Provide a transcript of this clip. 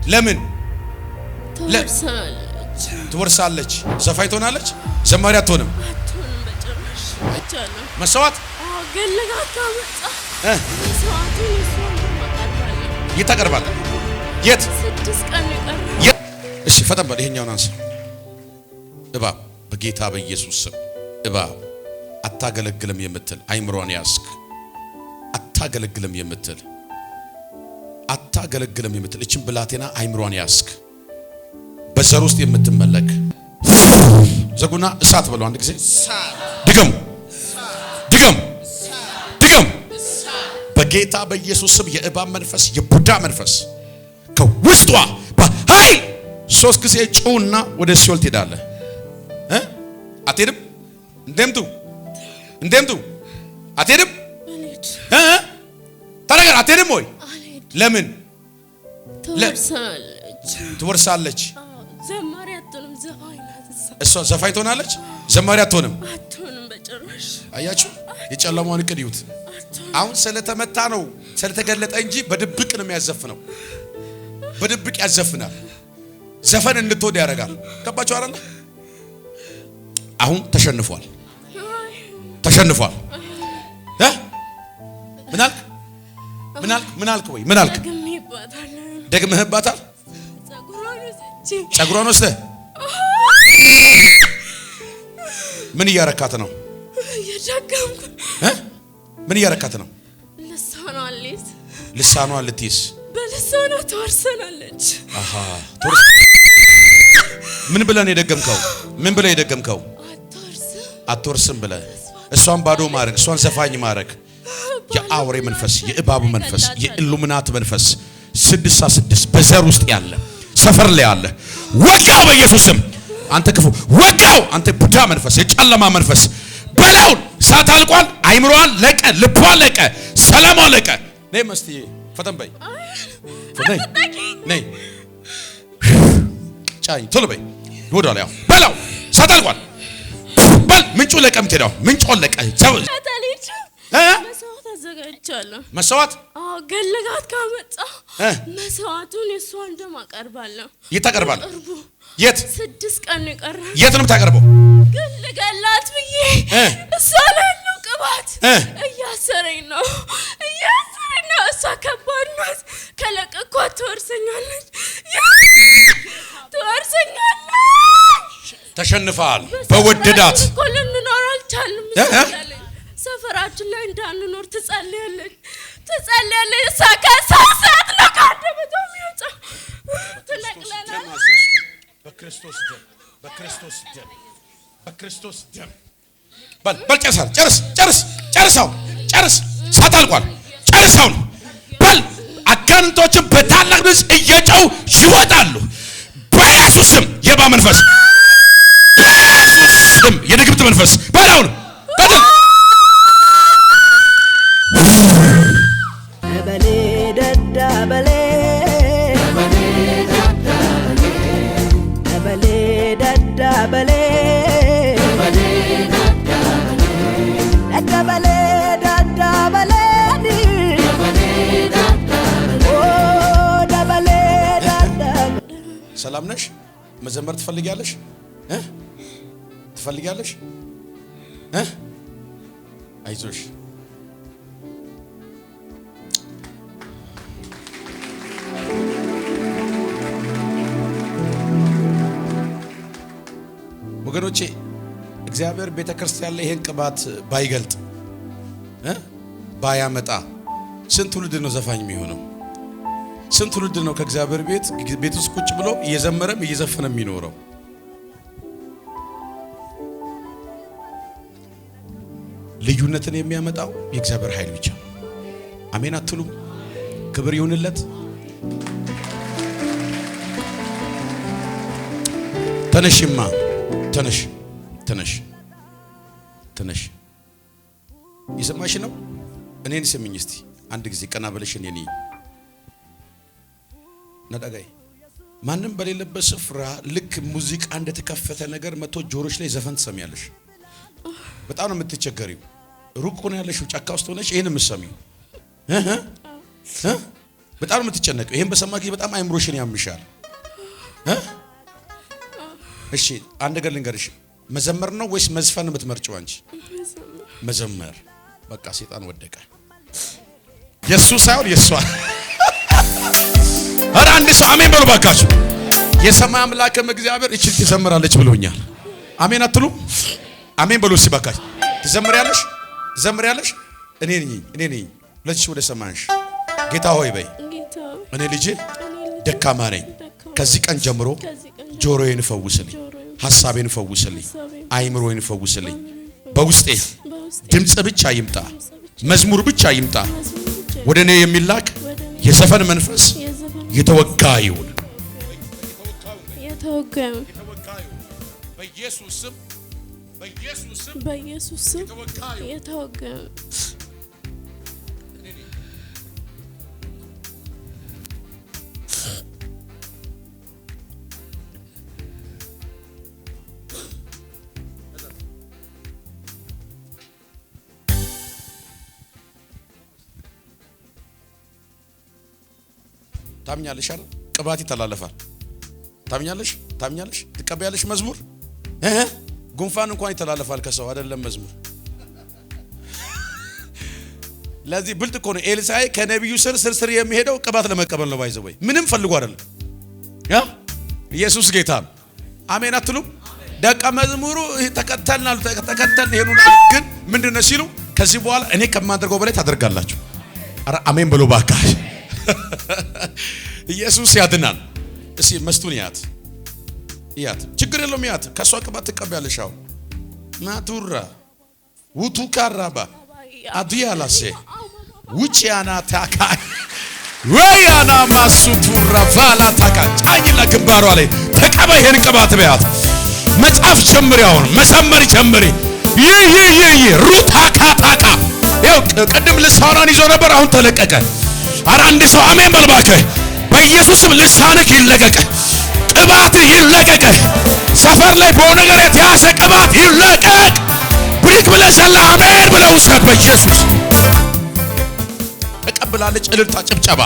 ለምን ትወርሳለች? ዘፋኝ ትሆናለች? ዘማሪ አትሆንም? አትሆንም በጭራሽ። አይቻለሁ። መስዋዕት ገለጋታ መጣ መስዋዕቱ የት ታቀርባለህ? የት 6 ቀን ይቀር። እሺ ፈጠን በል። ይሄኛውን አንሳ። እባብ በጌታ በኢየሱስ ስም እባብ አታገለግልም የምትል አይምሮን ያስክ አታገለግልም የምትል እችን ብላቴና አይምሮን ያስክ በዘር ውስጥ የምትመለክ ዘጉና እሳት በለው አንድ ጊዜ ድገሙ በጌታ በኢየሱስ ስም የእባብ መንፈስ የቡዳ መንፈስ ከውስጧ በኃይል 3 ጊዜ ጩውና ወደ ሲኦል ትሄዳለህ። አትሄድም? እንደምቱ አትሄድም? ተናገር። አትሄድም ወይ? ለምን? ትወርሳለች። ዘማሪ አትሆንም፣ ዘፋኝ ናት። እሷ ዘፋኝ ትሆናለች፣ ዘማሪ አትሆንም በጭራሽ። አያችሁ፣ የጨለማውን እቅድ ይዩት። አሁን ስለተመታ ነው ስለተገለጠ እንጂ በድብቅ ነው የሚያዘፍነው። በድብቅ ያዘፍናል። ዘፈን እንድትወድ ያደርጋል። ገባችሁ አይደል? አሁን ተሸንፏል። ምን አልክ? ደግመህባታል? ጸጉሯን ወስደህ ምን እያረካት ነው? ምን እያረካት ነው? ልሳኗን ልትይዝ በልሳኗ ተወርሰናለች። ምን ብለህ ነው የደገምከው? አትወርስም ብለህ እሷን ባዶ ማድረግ፣ እሷን ዘፋኝ ማድረግ። የአውሬ መንፈስ፣ የእባቡ መንፈስ፣ የኢሉሚናት መንፈስ 666 በዘር ውስጥ ያለ ሰፈር ላይ ያለ ወጋው በኢየሱስም። አንተ ክፉ ወጋው። አንተ ቡዳ መንፈስ፣ የጨለማ መንፈስ በላውን ሳት አልቋል። አይምሮዋን ለቀ፣ ልቧን ለቀ፣ ሰላሟን ለቀ። ነይ መስቲ ፈጠን በይ። ነይ ጫኝ ቶሎ በይ። ወዳላ ያው በላው ሳት አልቋል። በል ምንጩ ለቀ። ምትሄዳው ምንጩን ለቀ። መስዋዕት አዘጋጅቻለሁ። መስዋዕት ገለጋት ካመጣ መስዋዕቱን የሷን ደም አቀርባለሁ። የት ታቀርባለህ? የት 6 ቀን ይቀር። የት ነው የምታቀርበው? ገለጋላት ብዬ እሷ ላይ ነው ቅባት እያሰረኝ ነው። እሷ ከባድ ናት። ከለቀኳት ትወርሰኛለች። ተሸንፈሃል። በወደዳት ልንኖር አልቻልም። ሰፈራችን ላይ እንዳንኖር ትጸልያለች። እሷ ከሳሳት ነው ካደበቶ የሚወጣ ትነቅለናል። በክርስቶስ ደም በል ጨርስ። ሳት አልቋል። ጨርሰው ነው በል። አጋንንቶችን በታላቅ ድምፅ እየጮሁ ይወጣሉ በኢየሱስ ስም። የባ መንፈስ በኢየሱስ ስም፣ የድግምት መንፈስ በላውን ቀጥል። ሰላም ነሽ? መዘመር ትፈልጊያለሽ? አይዞሽ። ወገኖቼ እግዚአብሔር ቤተክርስቲያን ላይ ይሄን ቅባት ባይገልጥ ባያመጣ ስንት ትውልድ ነው ዘፋኝ የሚሆነው? ስንት ትውልድ ነው ከእግዚአብሔር ቤት ውስጥ ቁጭ ብሎ እየዘመረም እየዘፈነም የሚኖረው? ልዩነትን የሚያመጣው የእግዚአብሔር ኃይል ብቻ። አሜን አትሉም? ክብር ይሁንለት። ተነሽማ፣ ተነሽ። ይሰማሽ ነው? እኔን ስሚኝ እስቲ አንድ ጊዜ ቀና ብለሽ እኔን ነጠጋይ። ማንም በሌለበት ስፍራ ልክ ሙዚቃ እንደተከፈተ ነገር መጥቶ ጆሮች ላይ ዘፈን ትሰሚያለሽ። በጣም ነው የምትቸገሪው። ሩቅ ሆነ ያለሽው ጫካ ውስጥ ሆነሽ ይሄን የምትሰሚው በጣም የምትጨነቀው ይሄን በሰማ ጊዜ በጣም አይምሮሽን ያምሻል። እሺ አንድ ነገር ልንገርሽ፣ መዘመር ነው ወይስ መዝፈን የምትመርጪው አንቺ? መዘመር። በቃ ሰይጣን ወደቀ። ኢየሱስ ሳይሆን የሷ። ኧረ አንድ ሰው አሜን በሉ ባካችሁ። የሰማይ አምላክም እግዚአብሔር እቺ ትዘምራለች ብሎኛል። አሜን አትሉ? አሜን በሉ እስኪ ባካችሁ። ትዘምሪያለሽ? እኔ ነኝ ለዚህ ወደ ሰማንሽ ጌታ ሆይ በይ። እኔ ልጅ ደካማ ነኝ። ከዚህ ቀን ጀምሮ ጆሮዬን ፈውስልኝ፣ ሐሳቤን ፈውስልኝ፣ አይምሮዬን ፈውስልኝ። በውስጤ ድምጽ ብቻ ይምጣ፣ መዝሙር ብቻ ይምጣ። ወደ እኔ የሚላክ የዘፈን መንፈስ የተወጋ ይሁን። በኢየሱስ ስም የተወጋ ታምኛለሽ አይደል? ቅባት ይተላለፋል። ታምኛለሽ? ትቀበያለሽ? መዝሙር ጉንፋን እንኳን ይተላለፋል ከሰው አይደለም መዝሙር። ለዚህ ብልጥ እኮ ነው ኤልሳዕ ከነቢዩ ስር የሚሄደው ቅባት ለመቀበል ነው። ባይዘው ምንም ፈልጎ አይደለም። ኢየሱስ ጌታ ነው። አሜን አትሉም? ደቀ መዝሙሩ ተከተልን ይሄኑና ግን ምንድነው ሲሉ ከዚህ በኋላ እኔ ከማደርገው በላይ ታደርጋላችሁ። አረ አሜን ብሎ ባካሽ። ኢየሱስ ያድናል። እሺ መስቱን ያት ችግር የለውም። ያት ከሷ ቅባት ትቀበያለሽ። አሁን ማቱራ ውቱ ካራባ አዲያላሴ ውጪያና ታካ ወያና ማሱቱራ ቫላ ታካ ጫኝና ግንባሯ ላይ ተቀበይ። ይሄን ቅባት በያት መጻፍ ጀምሪ። አሁን መሰመር ጀምሪ። ይይ ሩታ ካታካ ይው ቅድም ልሳናን ይዞ ነበር፣ አሁን ተለቀቀ። አረ አንድ ሰው አሜን በልባከ። በኢየሱስም ልሳንክ ይለቀቀ፣ ቅባት ይለቀቀ። ሰፈር ላይ በሆነ ነገር የተያዘ ቅባት ይለቀቅ። ብሪክ ብለህ ዘላ አሜን ብለው ውሰድ። በኢየሱስ ተቀብላለች። እልልታ ጭብጨባ